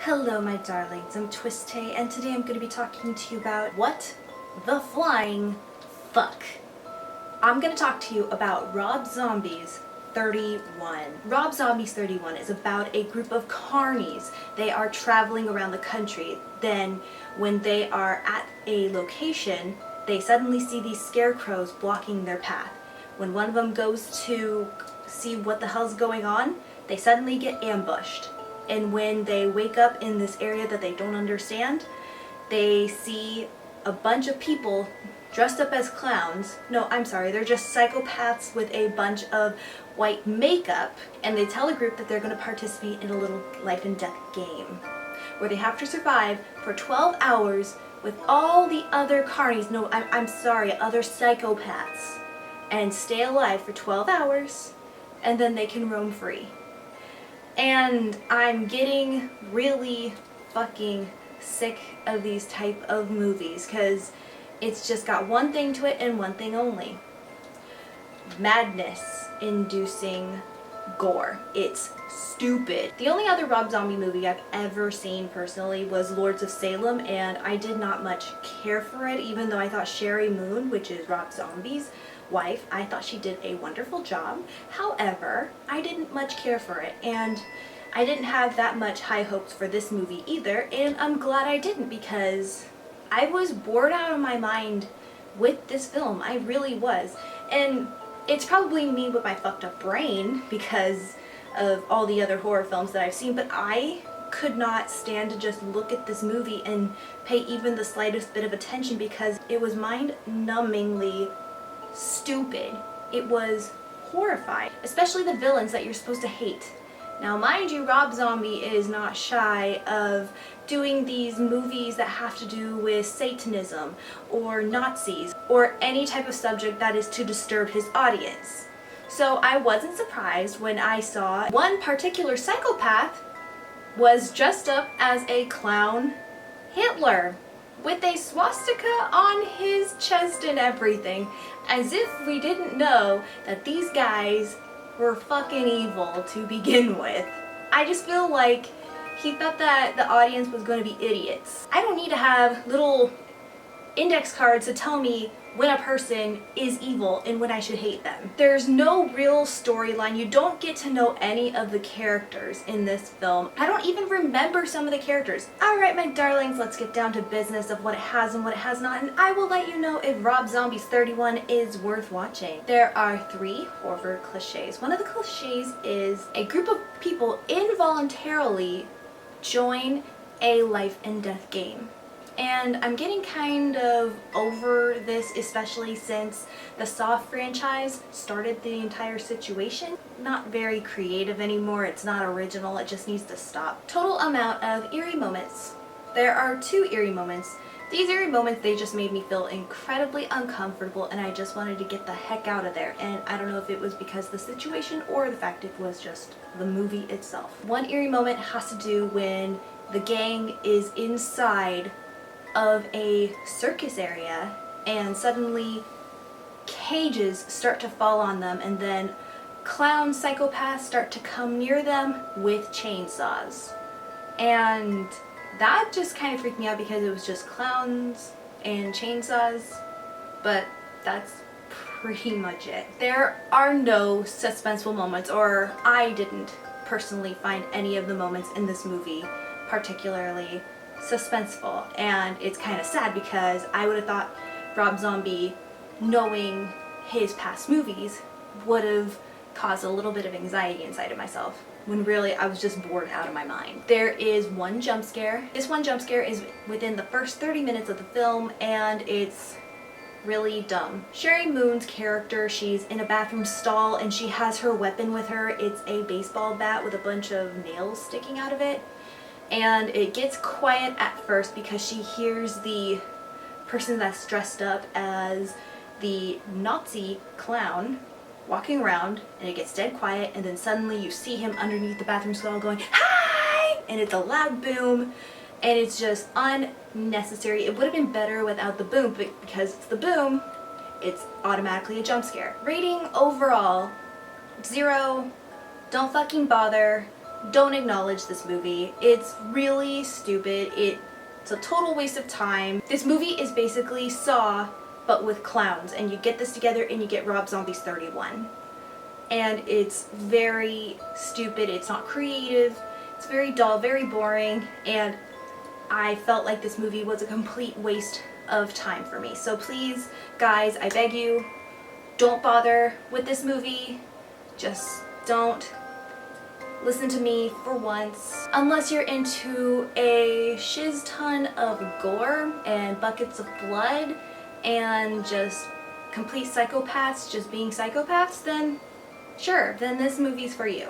Hello my darlings, I'm TwisTay and today I'm going to be talking to you about what the flying fuck. I'm going to talk to you about Rob Zombie's 31. Rob Zombie's 31 is about a group of carnies. They are traveling around the country. Then when they are at a location, they suddenly see these scarecrows blocking their path. When one of them goes to see what the hell's going on, they suddenly get ambushed. And when they wake up in this area that they don't understand, they see a bunch of people dressed up as clowns. No, I'm sorry, they're just psychopaths with a bunch of white makeup. And they tell the group that they're going to participate in a little life and death game where they have to survive for 12 hours with all the other carnies, no, I'm sorry, other psychopaths, and stay alive for 12 hours and then they can roam free. And I'm getting really fucking sick of these type of movies because it's just got one thing to it and one thing only. Madness inducing gore. It's stupid. The only other Rob Zombie movie I've ever seen personally was Lords of Salem, and I did not much care for it, even though I thought Sherry Moon, which is Rob Zombie's wife, I thought she did a wonderful job. However, I didn't much care for it, and I didn't have that much high hopes for this movie either, and I'm glad I didn't because I was bored out of my mind with this film. I really was. And it's probably me with my fucked up brain because of all the other horror films that I've seen, but I could not stand to just look at this movie and pay even the slightest bit of attention because it was mind-numbingly stupid. It was horrifying, especially the villains that you're supposed to hate. Now mind you, Rob Zombie is not shy of doing these movies that have to do with Satanism or Nazis or any type of subject that is to disturb his audience. So I wasn't surprised when I saw one particular psychopath was dressed up as a clown Hitler with a swastika on his chest and everything, as if we didn't know that these guys were fucking evil to begin with. I just feel like he thought that the audience was going to be idiots. I don't need to have little index cards to tell me when a person is evil and when I should hate them. There's no real storyline. You don't get to know any of the characters in this film. I don't even remember some of the characters. Alright my darlings, let's get down to business of what it has and what it has not, and I will let you know if Rob Zombie's 31 is worth watching. There are 3 horror cliches. One of the cliches is a group of people involuntarily join a life and death game. And I'm getting kind of over this, especially since the Saw franchise started the entire situation. Not very creative anymore, it's not original, it just needs to stop. Total amount of eerie moments. There are 2 eerie moments. These eerie moments, they just made me feel incredibly uncomfortable and I just wanted to get the heck out of there. And I don't know if it was because of the situation or the fact it was just the movie itself. One eerie moment has to do when the gang is inside of a circus area and suddenly cages start to fall on them and then clown psychopaths start to come near them with chainsaws. And that just kind of freaked me out because it was just clowns and chainsaws, but that's pretty much it. There are no suspenseful moments, or I didn't personally find any of the moments in this movie particularly suspenseful, and it's kind of sad because I would have thought Rob Zombie, knowing his past movies, would have caused a little bit of anxiety inside of myself when really I was just bored out of my mind. There is one jump scare. This one jump scare is within the first 30 minutes of the film and it's really dumb. Sherry Moon's character, she's in a bathroom stall and she has her weapon with her. It's a baseball bat with a bunch of nails sticking out of it. And it gets quiet at first because she hears the person that's dressed up as the Nazi clown walking around, and it gets dead quiet, and then suddenly you see him underneath the bathroom stall going, "Hi!" and it's a loud boom, and it's just unnecessary. It would have been better without the boom, but because it's the boom, it's automatically a jump scare. Rating overall, 0, don't fucking bother. don't acknowledge this movie. It's really stupid. It's a total waste of time. This movie is basically Saw, but with clowns, and you get this together and you get Rob Zombie's 31. And it's very stupid. It's not creative. It's very dull, very boring, and I felt like this movie was a complete waste of time for me. So please, guys, I beg you, don't bother with this movie. Just don't listen to me for once. Unless you're into a shiz ton of gore and buckets of blood and just complete psychopaths just being psychopaths, then sure, then this movie's for you.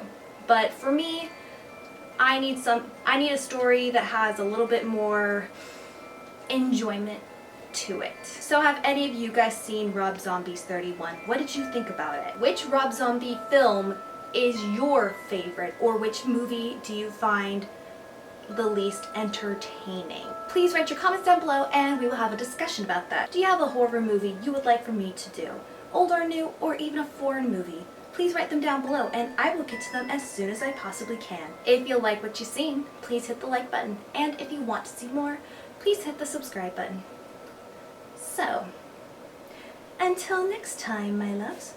But for me, I need a story that has a little bit more enjoyment to it. So have any of you guys seen Rob Zombie's 31? What did you think about it? Which Rob Zombie film is your favorite, or which movie do you find the least entertaining? Please write your comments down below and we will have a discussion about that. Do you have a horror movie you would like for me to do? Old or new, or even a foreign movie? Please write them down below and I will get to them as soon as I possibly can. If you like what you've seen, please hit the like button. And if you want to see more, please hit the subscribe button. So, until next time, my loves.